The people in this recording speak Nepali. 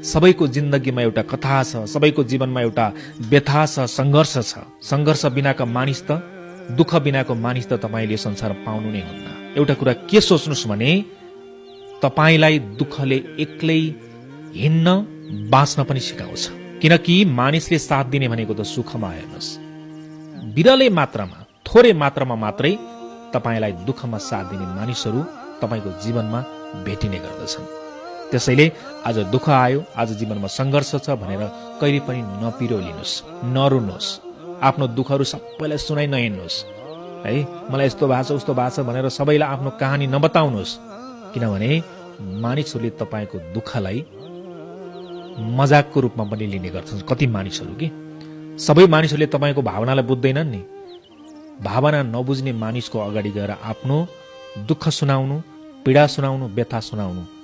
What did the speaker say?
सबैको जिन्दगीमा एउटा कथा छ, सबैको जीवनमा एउटा व्यथा छ, सङ्घर्ष छ। सङ्घर्ष बिनाको मानिस त, दुःख बिनाको मानिस त तपाईँले संसार पाउनु नै हुन्न। एउटा कुरा के सोच्नुहोस् भने तपाईँलाई दुःखले एक्लै हिँड्न बाँच्न पनि सिकाउँछ। किनकि मानिसले साथ दिने भनेको त सुखमा हेर्नुहोस्, बिरलै मात्रामा, थोरै मात्रामा मात्रै तपाईँलाई दुःखमा साथ दिने मानिसहरू तपाईँको जीवनमा भेटिने गर्दछन्। त्यसैले आज दुःख आयो, आज जीवनमा सङ्घर्ष छ भनेर कहिले पनि नपिरोलिनुहोस्, नरुनुहोस्, आफ्नो दुःखहरू सबैलाई सुनाइ नहिँड्नुहोस् है। मलाई यस्तो भएको छ, उस्तो भएको छ भनेर सबैलाई आफ्नो कहानी नबताउनुहोस्, किनभने मानिसहरूले तपाईँको दुःखलाई मजाकको रूपमा पनि लिने गर्छन्। कति मानिसहरू कि सबै मानिसहरूले तपाईँको भावनालाई बुझ्दैनन् नि। भावना नबुझ्ने मानिसको अगाडि गएर आफ्नो दुःख सुनाउनु, पीडा सुनाउनु, व्यथा सुनाउनु